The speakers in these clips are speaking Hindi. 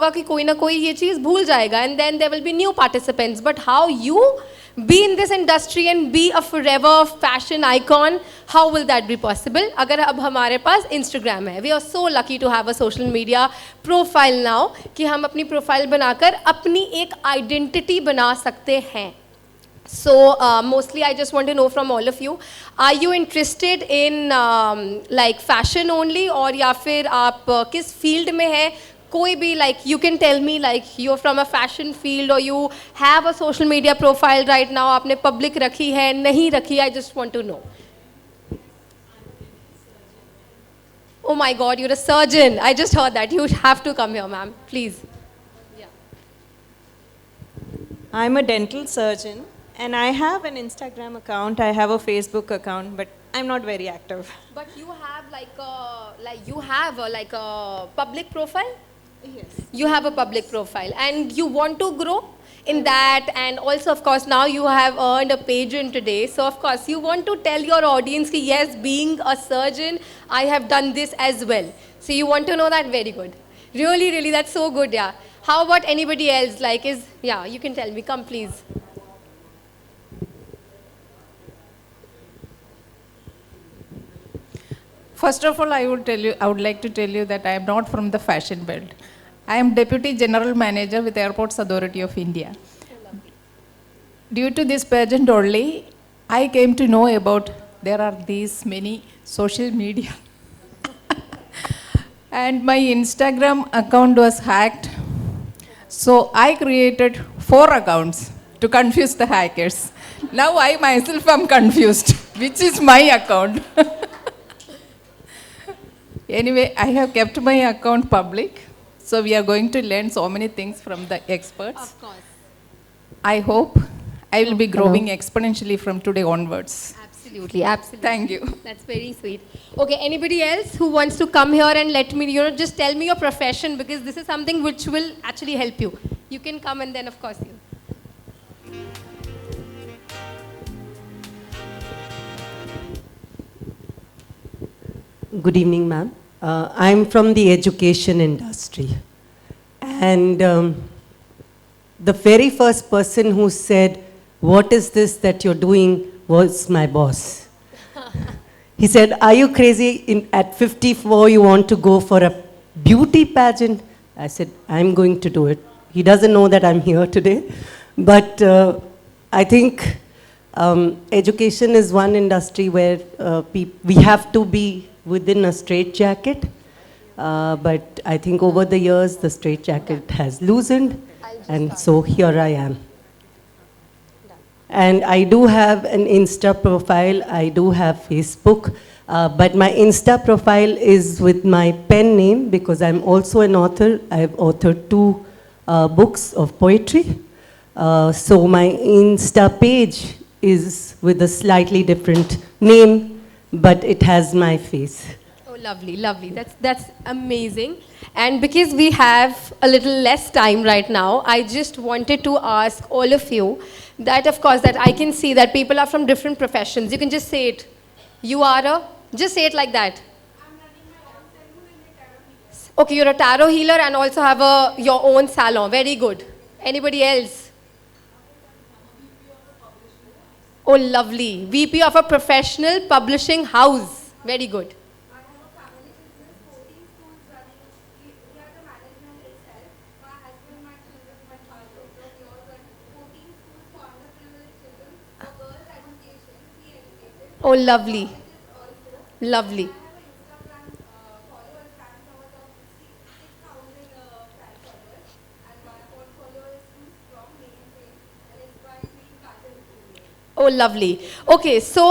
होगा कि कोई ना कोई ये चीज़ भूल जाएगा and then there will be new participants, but how you be in this industry and be a forever fashion icon, how will that be possible? अगर अब हमारे पास Instagram है, we are so lucky to have a social media profile now कि हम अपनी प्रोफाइल बनाकर अपनी एक आइडेंटिटी बना सकते हैं. So mostly I just want to know from all of you, are you interested in like fashion only और या फिर आप किस field में हैं? कोई भी, like you can tell me like you're from a fashion field or you have a social media profile right now, आपने public रखी है नहीं रखी, I just want to know. Oh my God, you're a surgeon. I just heard that. You have to come here, ma'am, please. I'm a dental surgeon and I have an Instagram account, I have a Facebook account, but I'm not very active. But you have like a public profile? Yes. You have a public profile and you want to grow in that, and also of course now you have earned a pageant today, so of course you want to tell your audience that yes, being a surgeon I have done this as well, so you want to know that. Very good, really that's so good. Yeah, how about anybody else? Like yeah, you can tell me, come please. First of all, I would like to tell you that I am not from the fashion world. I am Deputy General Manager with Airports Authority of India. Due to this pageant only, I came to know about there are these many social media. And my Instagram account was hacked. So I created 4 accounts to confuse the hackers. Now I myself am confused, which is my account. Anyway, I have kept my account public, so we are going to learn so many things from the experts. Of course. I hope I will be growing exponentially from today onwards. Absolutely. Thank you. That's very sweet. Okay, anybody else who wants to come here and let me, just tell me your profession, because this is something which will actually help you. You can come and then of course you. Good evening, ma'am. I'm from the education industry. And the very first person who said, "What is this that you're doing?" was my boss. He said, "Are you crazy? At 54, you want to go for a beauty pageant?" I said, "I'm going to do it." He doesn't know that I'm here today. But I think education is one industry where we have to be within a straitjacket, but I think over the years the straitjacket has loosened, and so here I am. And I do have an Insta profile, I do have Facebook, but my Insta profile is with my pen name because I'm also an author. I've authored 2 books of poetry. So my Insta page is with a slightly different name, but it has my face. Oh, lovely. That's amazing. And because we have a little less time right now, I just wanted to ask all of you that, of course, that I can see that people are from different professions. You can just say it. Just say it like that. Okay, you're a tarot healer and also have your own salon. Very good. Anybody else? Oh, lovely. VP of a professional publishing house. Very good. Oh, lovely. Oh, lovely. Okay, so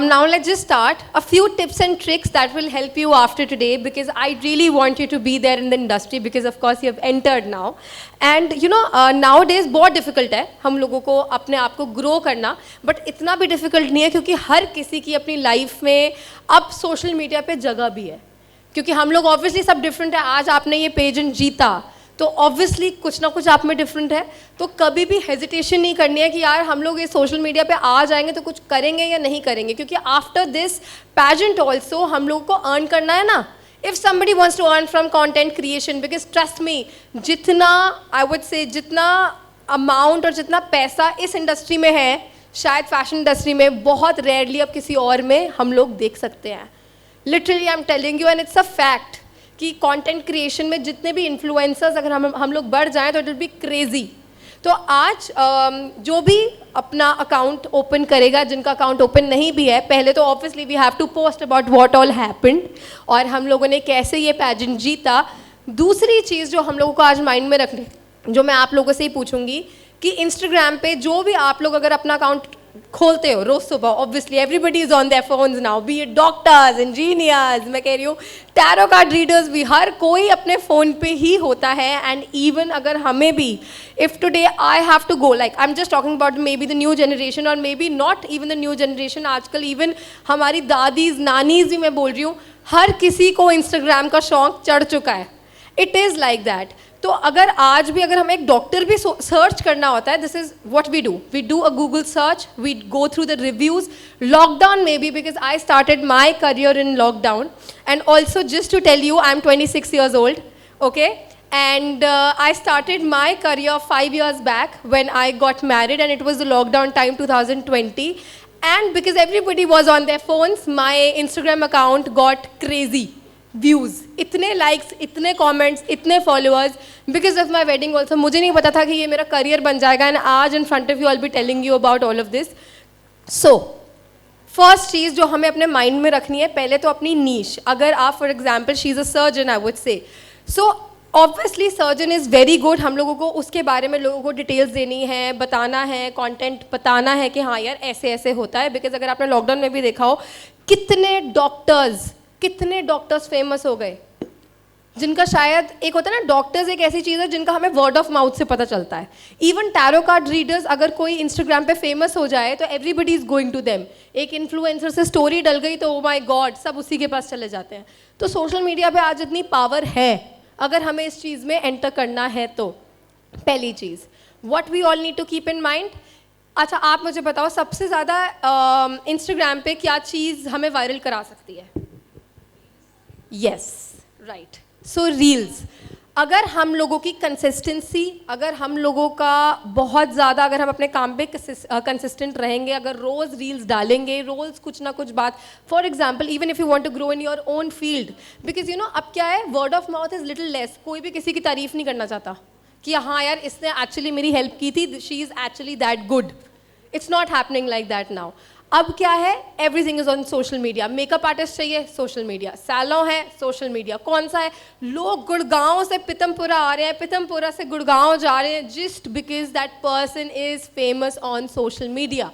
now let's just start. A few tips and tricks that will help you after today, because I really want you to be there in the industry, because of course you have entered now. And nowadays बहुत difficult है हम लोगों को अपने आप को grow करना, but इतना भी difficult नहीं है क्योंकि हर किसी की अपनी life में अब social media पे जगह भी है, क्योंकि हम लोग obviously सब different है. आज आपने ये pageant जीता तो ऑब्वियसली कुछ ना कुछ आप में डिफरेंट है, तो कभी भी हेजिटेशन नहीं करनी है कि यार हम लोग ये सोशल मीडिया पे आ जाएंगे तो कुछ करेंगे या नहीं करेंगे, क्योंकि आफ्टर दिस पैजेंट ऑल्सो हम लोगों को अर्न करना है ना. if somebody wants to earn from content creation, because trust me, जितना I would say जितना amount और जितना पैसा इस इंडस्ट्री में है, शायद फैशन इंडस्ट्री में बहुत रेयरली अब किसी और में हम लोग देख सकते हैं. Literally I am telling you and it's a fact कि कंटेंट क्रिएशन में जितने भी इन्फ्लुएंसर्स अगर हम लोग बढ़ जाएं तो इट विल बी क्रेजी. तो आज जो भी अपना अकाउंट ओपन करेगा, जिनका अकाउंट ओपन नहीं भी है, पहले तो obviously we have to post about what all happened और हम लोगों ने कैसे ये पैजेंट जीता. दूसरी चीज़ जो हम लोगों को आज माइंड में रखने, जो मैं आप लोगों से ही पूछूंगी कि इंस्टाग्राम पे जो भी आप लोग अगर अपना अकाउंट खोलते हो रोज सुबह, obviously everybody is on their phones now, B it doctors, engineers, मैं कह रही हूँ टैरो कार्ड रीडर्स भी, हर कोई अपने फ़ोन पे ही होता है. एंड इवन अगर हमें भी, if today I have to go, like I am just talking about maybe the new generation और maybe not even the new generation, आजकल इवन हमारी दादीज नानीज भी मैं बोल रही हूँ, हर किसी को इंस्टाग्राम का शौक चढ़ चुका है. It is like that. तो अगर आज भी अगर हमें एक डॉक्टर भी सर्च करना होता है, this is what we do a Google search, we go through the reviews. Lockdown में भी, because I started my career in lockdown and also just to tell you I am 26 years old, okay, and I started my career 5 years back when I got married and it was the lockdown time 2020, and because everybody was on their phones, my Instagram account got crazy views, इतने लाइक्स, इतने कमेंट्स, इतने followers, because of my wedding also. मुझे नहीं पता था कि ये मेरा करियर बन जाएगा एंड आज in front of you I will be telling you about all of this. So first चीज़ जो हमें अपने माइंड में रखनी है, पहले तो अपनी नीश. अगर आप for example she is a surgeon, I would say, so obviously surgeon is very good. हम लोगों को उसके बारे में लोगों को डिटेल्स देनी है, बताना है, कंटेंट बताना है कि हाँ यार ऐसे ऐसे होता है. बिकॉज अगर आपने लॉकडाउन में भी देखा हो, कितने डॉक्टर्स फेमस हो गए, जिनका शायद एक होता है ना, डॉक्टर्स एक ऐसी चीज़ है जिनका हमें वर्ड ऑफ माउथ से पता चलता है. इवन टैरो कार्ड रीडर्स, अगर कोई इंस्टाग्राम पे फेमस हो जाए तो everybody is going to them. एक इन्फ्लुएंसर से स्टोरी डल गई तो ओ माय गॉड, सब उसी के पास चले जाते हैं. तो सोशल मीडिया पे आज इतनी पावर है, अगर हमें इस चीज़ में एंटर करना है तो पहली चीज़ what we all need to keep in mind. अच्छा, आप मुझे बताओ सबसे ज़्यादा इंस्टाग्राम पे क्या चीज़ हमें वायरल करा सकती है? Yes, right. So reels. अगर हम लोगों की कंसिस्टेंसी, अगर हम लोगों का बहुत ज़्यादा, अगर हम अपने काम पे कंसिस्टेंट रहेंगे, अगर रोज़ रील्स डालेंगे, रोज़ कुछ ना कुछ बात, for example even if you want to grow in your own field, because you know अब क्या है, word of mouth is little less. कोई भी किसी की तारीफ़ नहीं करना चाहता कि हाँ यार इसने एक्चुअली मेरी हेल्प की थी, she is actually that good. It's not happening like that now. अब क्या है, everything is on social media. Makeup artist चाहिए, सोशल मीडिया. सैलून है, सोशल मीडिया. कौन सा है, लोग गुड़गांव से पितमपुरा आ रहे हैं, पितमपुरा से गुड़गांव जा रहे हैं, just because that person is famous on social media.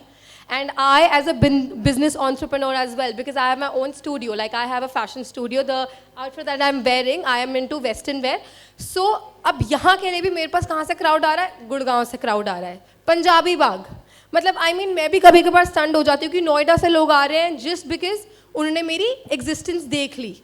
And I, as a business entrepreneur as well, because I have my own studio, like I have a fashion studio, the outfit that I'm wearing, I am into western wear. So, अब यहाँ के लिए भी मेरे पास कहाँ से क्राउड आ रहा है? गुड़गांव से क्राउड आ रहा है. पंजाबी बाग, मतलब I mean मैं भी कभी कभार स्टंट हो जाती हूँ कि नोएडा से लोग आ रहे हैं just because उन्होंने मेरी एग्जिस्टेंस देख ली.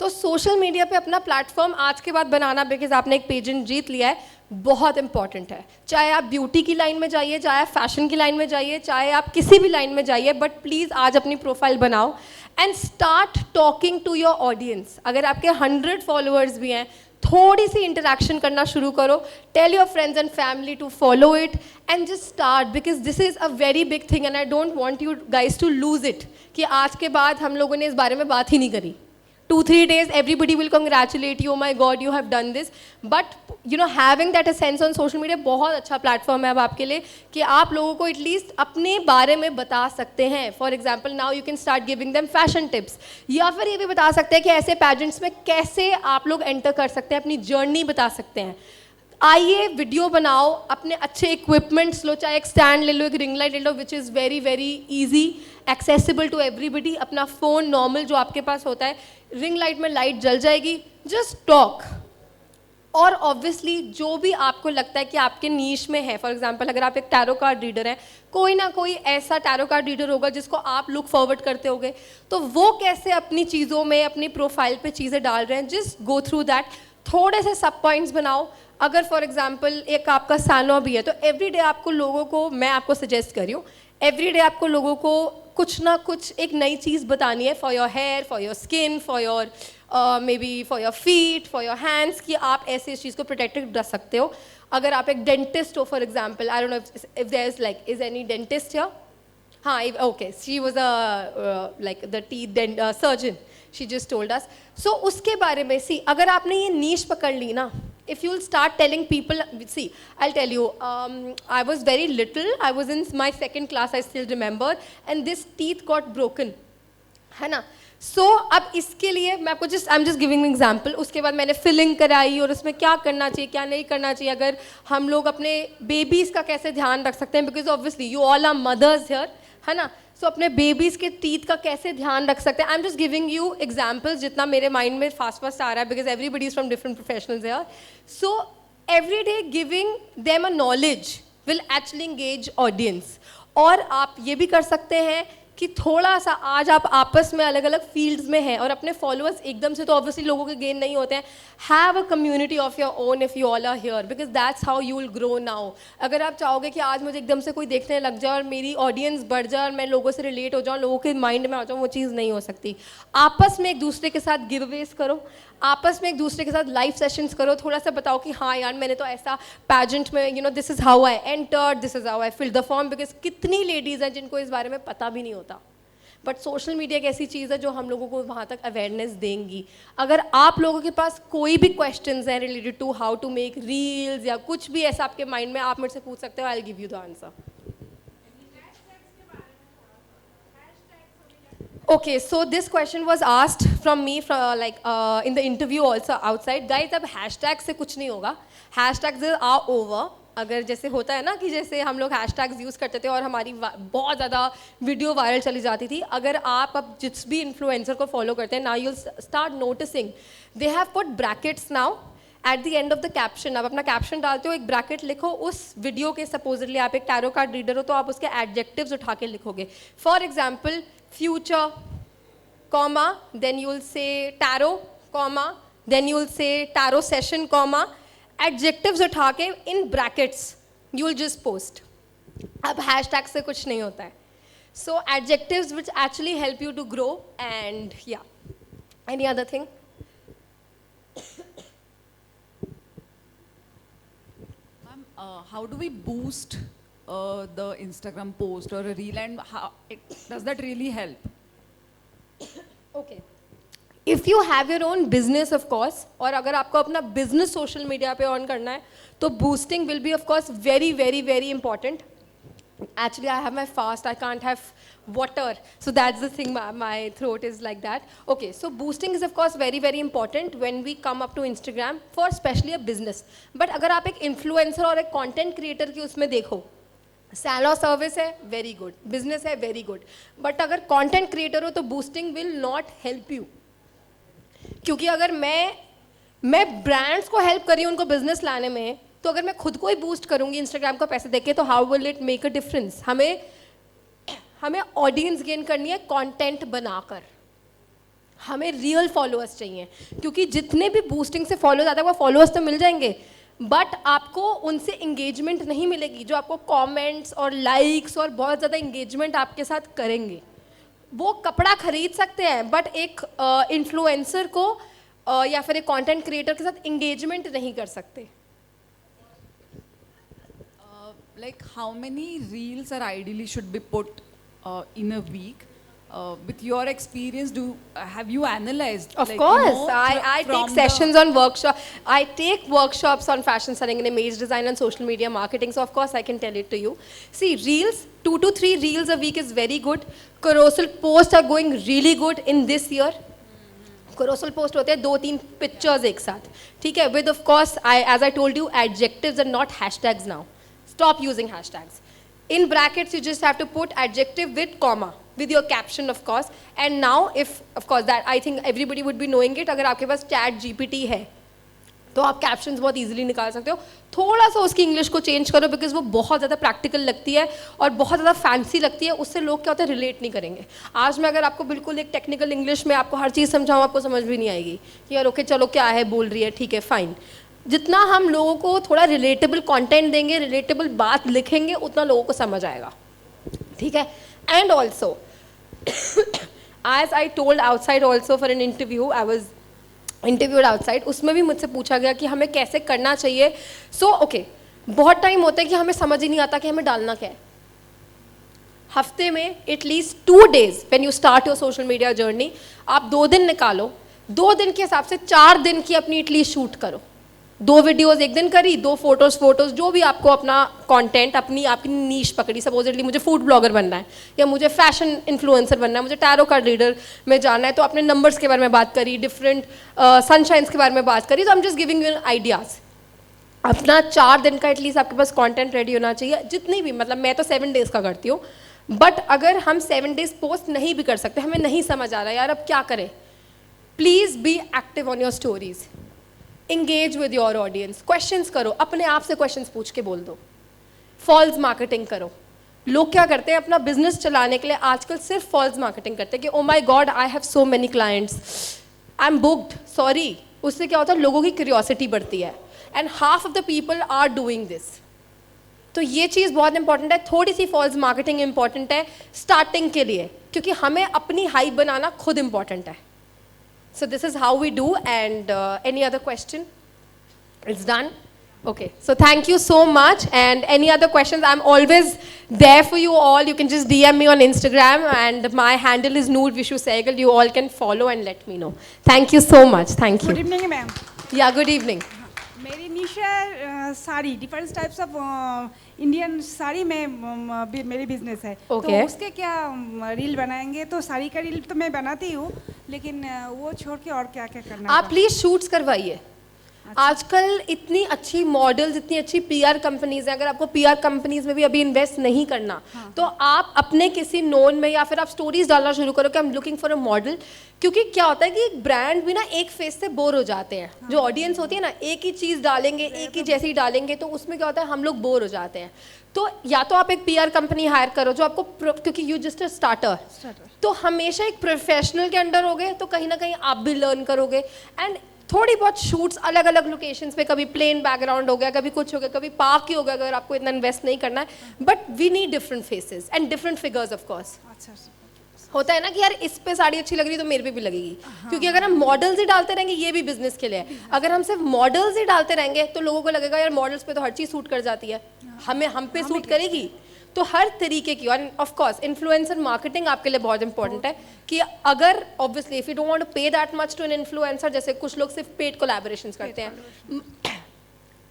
तो सोशल मीडिया पे अपना प्लेटफॉर्म आज के बाद बनाना, बिकॉज आपने एक पेजेंट जीत लिया है, बहुत इंपॉर्टेंट है. चाहे आप ब्यूटी की लाइन में जाइए, चाहे आप फैशन की लाइन में जाइए, चाहे आप किसी भी लाइन में जाइए, बट प्लीज़ आज अपनी प्रोफाइल बनाओ and start talking to your audience. अगर आपके 100 फॉलोअर्स भी हैं, थोड़ी सी इंटरेक्शन करना शुरू करो. Tell your friends and family to follow it and just start, because this is a very big thing and I don't want you guys to lose it. कि आज के बाद हम लोगों ने इस बारे में बात ही नहीं करी. 2-3 days everybody will congratulate you, oh my god you have done this, but you know having that a sense on social media बहुत अच्छा प्लेटफॉर्म है अब आपके लिए कि आप लोगों को एटलीस्ट अपने बारे में बता सकते हैं. For example now you can start giving them fashion tips, या फिर ये भी बता सकते हैं कि ऐसे पैजेंट्स में कैसे आप लोग एंटर कर सकते हैं, अपनी जर्नी बता सकते हैं. आइए वीडियो बनाओ, अपने अच्छे इक्विपमेंट्स लो, चाहे एक स्टैंड ले लो, एक रिंग लाइट ले लो, which is very very easy accessible to everybody. अपना फ़ोन नॉर्मल जो आपके पास होता है, रिंग लाइट में लाइट जल जाएगी, जस्ट टॉक. और ऑब्वियसली जो भी आपको लगता है कि आपके नीश में है, फॉर एग्जांपल अगर आप एक टैरो कार्ड रीडर हैं, कोई ना कोई ऐसा टैरो कार्ड रीडर होगा जिसको आप लुक फॉरवर्ड करते होगे, तो वो कैसे अपनी चीज़ों में, अपनी प्रोफाइल पे चीज़ें डाल रहे हैं, जस्ट गो थ्रू दैट. थोड़े से सब पॉइंट्स बनाओ. अगर फॉर एग्जांपल एक आपका सैलून भी है, तो एवरीडे आपको लोगों को, मैं आपको सजेस्ट कर रही हूँ, एवरीडे आपको लोगों को कुछ ना कुछ एक नई चीज़ बतानी है for your hair, for your skin, for your maybe for your feet, for your hands, कि आप ऐसे इस चीज़ को प्रोटेक्टेड रख सकते हो. अगर आप एक डेंटिस्ट हो for example, I don't know if there is like is any dentist here. हाँ, okay, she was like the teeth surgeon, she just told us. So उसके बारे में सी, अगर आपने ये नीश पकड़ ली ना, if you'll start telling people, see, I'll tell you, I was very little, I was in my 2nd class, I still remember, and this teeth got broken, है ना. सो अब इसके लिए मैं आपको आई एम जस्ट गिविंग एग्जाम्पल. उसके बाद मैंने फिलिंग कराई, और उसमें क्या करना चाहिए क्या नहीं करना चाहिए, अगर हम लोग अपने बेबीज़ का कैसे ध्यान रख सकते हैं, because obviously you all are mothers here, है ना. सो अपने बेबीज़ के टीथ का कैसे ध्यान रख सकते हैं. आई am just giving you examples जितना मेरे माइंड में फास्ट आ रहा है, because everybody is from different professionals here. So every day giving them a knowledge will actually engage audience. और आप ये भी कर सकते हैं कि थोड़ा सा आज आप आपस में अलग अलग फील्ड्स में हैं और अपने फॉलोअर्स एकदम से तो ऑब्वियसली लोगों के गेन नहीं होते हैं. Have a community of your own if you all are here, because that's how you will grow now. अगर आप चाहोगे कि आज मुझे एकदम से कोई देखने लग जाए और मेरी ऑडियंस बढ़ जाए और मैं लोगों से रिलेट हो जाऊँ, लोगों के माइंड में आ जाऊँ, वो चीज़ नहीं हो सकती. आपस में एक दूसरे के साथ गिव अवेज करो, आपस में एक दूसरे के साथ लाइव सेशंस करो, थोड़ा सा बताओ कि हाँ यार मैंने तो ऐसा पैजेंट में, you know, this is how I entered, this is how I fill the form. Because कितनी लेडीज़ हैं जिनको इस बारे में पता भी नहीं होता. बट सोशल मीडिया एक ऐसी चीज़ है जो हम लोगों को वहाँ तक अवेयरनेस देंगी. अगर आप लोगों के पास कोई भी क्वेश्चंस हैं related to how to make reels या कुछ भी ऐसा आपके माइंड में, आप मेरे से पूछ सकते हो. I will give you the answer. Okay, so this question was asked from me in the interview also outside. Guys, अब हैशटैग से कुछ नहीं होगा. Hashtags are over. अगर जैसे होता है ना कि जैसे हम लोग हैशटैग्स यूज़ करते थे और हमारी बहुत ज़्यादा वीडियो वायरल चली जाती थी. अगर आप अब जिस भी इन्फ्लुएंसर को फॉलो करते हैं, now you start noticing they have put brackets now at the end of the caption. आप अपना कैप्शन डालते हो, एक ब्रैकेट लिखो उस वीडियो के. सपोजली आप एक टैरो कार्ड रीडर हो तो आप उसके एडजेक्टिव्स उठा के लिखोगे. For example future, comma, then you will say tarot, comma, then you will say tarot session, comma, adjectives उठा के in brackets you will just post. अब hashtag से कुछ नहीं होता है. So adjectives which actually help you to grow. And yeah, any other thing? Ma'am, how do we boost the Instagram post or a reel, and does that really help? Okay. If you have your own business, of course, और अगर आपको अपना business social media पे on करना है, तो boosting will be of course very, very, very important. Actually, I have my fast, I can't have water. So that's the thing, my throat is like that. Okay, so boosting is of course very, very important when we come up to Instagram for especially a business. But अगर आप एक influencer और एक content creator की उसमें देखो, सैलो सर्विस है वेरी गुड, बिजनेस है वेरी गुड, बट अगर कंटेंट क्रिएटर हो तो boosting will not help you. क्योंकि अगर मैं ब्रांड्स को हेल्प कर रही हूँ उनको बिजनेस लाने में, तो अगर मैं खुद को ही बूस्ट करूँगी इंस्टाग्राम को पैसे देके, तो how will it make a difference. हमें ऑडियंस गेन करनी है कंटेंट बनाकर. हमें रियल फॉलोअर्स चाहिए, क्योंकि जितने भी बूस्टिंग से फॉलोअर्स आते हैं वो फॉलोअर्स तो मिल जाएंगे, बट आपको उनसे इंगेजमेंट नहीं मिलेगी जो आपको कमेंट्स और लाइक्स और बहुत ज़्यादा इंगेजमेंट आपके साथ करेंगे. वो कपड़ा खरीद सकते हैं, बट एक इन्फ्लुएंसर को या फिर एक कंटेंट क्रिएटर के साथ इंगेजमेंट नहीं कर सकते. Like how many reels are ideally should be put in a week? With your experience, have you analyzed? Of like, course, you know, I take from sessions on workshop. I take workshops on fashion selling and image design and social media marketing. So of course I can tell it to you. See, reels, 2 to 3 reels a week is very good. Carousel posts are going really good in this year. Carousel post होते हैं 2-3 pictures एक साथ, ठीक है? With of course, as I told you, adjectives and not hashtags now. Stop using hashtags. In brackets, you just have to put adjective with comma, with your caption of course. And now if, of course, that I think everybody would be knowing it, अगर आपके पास chat GPT है, तो आप captions बहुत easily निकाल सकते हो. थोड़ा सा उसकी इंग्लिश को चेंज करो, बिकॉज वो बहुत ज़्यादा प्रैक्टिकल लगती है और बहुत ज़्यादा फैंसी लगती है. उससे लोग क्या होता है, रिलेट नहीं करेंगे. आज मैं अगर आपको बिल्कुल एक टेक्निकल इंग्लिश में आपको हर चीज़ समझाऊँ, आपको समझ भी नहीं आएगी कि यार ओके चलो क्या है बोल रही है, ठीक है फाइन. जितना हम लोगों को थोड़ा रिलेटेबल कंटेंट देंगे, रिलेटेबल बात लिखेंगे, उतना लोगों को समझ आएगा, ठीक है. And also as I told outside also for an interview, I was interviewed outside, उसमें भी मुझसे पूछा गया कि हमें कैसे करना चाहिए. सो ओके, बहुत टाइम होता है कि हमें समझ ही नहीं आता कि हमें डालना क्या है. हफ्ते में at least 2 days when you start your social media journey, आप 2 दिन निकालो, 2 दिन के हिसाब से 4 दिन की अपनी एटलीस्ट शूट करो. 2 वीडियोस एक दिन करी, 2 फोटोज, जो भी आपको अपना कंटेंट, आपकी नीश पकड़ी. सपोजिटली मुझे फूड ब्लॉगर बनना है, या मुझे फैशन इन्फ्लुएंसर बनना है, मुझे टैरो कार्ड रीडर में जाना है, तो अपने नंबर्स के बारे में बात करी, डिफरेंट सनशाइन्स के बारे में बात करी. तो आई am just giving you ideas. अपना 4 दिन का एटलीस्ट आपके पास कंटेंट रेडी होना चाहिए. जितनी भी, मतलब मैं तो 7 days का करती हूँ, बट अगर हम 7 days पोस्ट नहीं भी कर सकते, हमें नहीं समझ आ रहा यार अब क्या करें, please be active on your stories. Engage with your audience. Questions करो, अपने आप से क्वेश्चंस पूछ के बोल दो. फॉल्स मार्केटिंग करो. लोग क्या करते हैं अपना बिजनेस चलाने के लिए आजकल सिर्फ फॉल्स मार्केटिंग करते हैं कि oh my god I have so many clients, I am booked. Sorry, उससे क्या होता है, लोगों की क्यूरियोसिटी बढ़ती है. And half of the people are doing this. तो ये चीज़ बहुत इंपॉर्टेंट है. थोड़ी सी फॉल्स मार्केटिंग इंपॉर्टेंट है स्टार्टिंग के लिए, क्योंकि हमें अपनी हाइप बनाना खुद इंपॉर्टेंट है. So this is how we do. And any other question? It's done? Okay. So thank you so much. And any other questions? I'm always there for you all. You can just DM me on Instagram. And my handle is Noor Vishu Sehgal. You all can follow and let me know. Thank you so much. Thank you. Good evening, ma'am. Yeah, good evening. मेरी निश है sari, different types of Indian sari में मेरी बिजनेस है. Okay. तो उसके क्या रील बनाएंगे? तो साड़ी का रील तो मैं बनाती हूँ, लेकिन वो छोड़ के और क्या क्या करना आप प्लीज शूट्स करवाइए. आजकल इतनी अच्छी मॉडल्स, इतनी अच्छी पीआर कंपनीज हैं. अगर आपको पीआर कंपनीज में भी अभी इन्वेस्ट नहीं करना, तो आप अपने किसी नोन में, या फिर आप स्टोरीज डालना शुरू करो कि I am looking for a model. क्योंकि क्या होता है कि एक ब्रांड भी ना एक फेस से बोर हो जाते हैं. जो ऑडियंस होती है ना, एक ही चीज़ डालेंगे, एक ही जैसी डालेंगे, तो उसमें क्या होता है, हम लोग बोर हो जाते हैं. तो या तो आप एक पीआर कंपनी हायर करो जो आपको, क्योंकि यू जस्ट अ स्टार्टर, तो हमेशा एक प्रोफेशनल के अंडर होगे, तो कहीं ना कहीं आप भी लर्न करोगे. एंड थोड़ी बहुत शूट्स अलग अलग लोकेशंस पे, कभी प्लेन बैकग्राउंड हो गया, कभी कुछ हो गया, कभी पार्क ही हो गया, अगर आपको इतना इन्वेस्ट नहीं करना है. But we need different faces and different figures of course. होता है ना कि यार इस पे साड़ी अच्छी लग रही है तो मेरे पे भी लगेगी. क्योंकि अगर हम मॉडल्स ही डालते रहेंगे, ये भी बिजनेस के लिए है, अगर हम सिर्फ मॉडल्स ही डालते रहेंगे तो लोगों को लगेगा यार मॉडल्स पे तो हर चीज़ सूट कर जाती है, हम पे सूट करेगी. तो हर तरीके की, और ऑफ कोर्स इन्फ्लुएंसर मार्केटिंग आपके लिए बहुत इंपॉर्टेंट है. कि अगर obviously if you don't want to pay that much to an influencer, जैसे कुछ लोग सिर्फ पेड कोलैबोरेशंस करते हैं,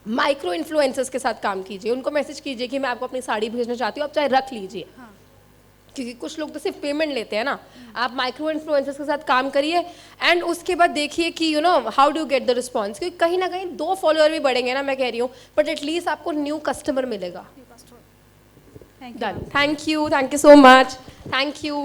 माइक्रो इन्फ्लुएंसर्स के साथ काम कीजिए. उनको मैसेज कीजिए कि मैं आपको अपनी साड़ी भेजना चाहती हूँ, आप चाहे रख लीजिए. क्योंकि कुछ लोग तो सिर्फ पेमेंट लेते हैं ना. आप माइक्रो इन्फ्लुएंसर्स के साथ काम करिए एंड उसके बाद देखिए कि you know how do get the response. क्योंकि कहीं ना कहीं 2 फॉलोअर भी बढ़ेंगे ना, मैं कह रही हूँ, बट एटलीस्ट आपको न्यू कस्टमर मिलेगा. Done. Thank you so much. Thank you.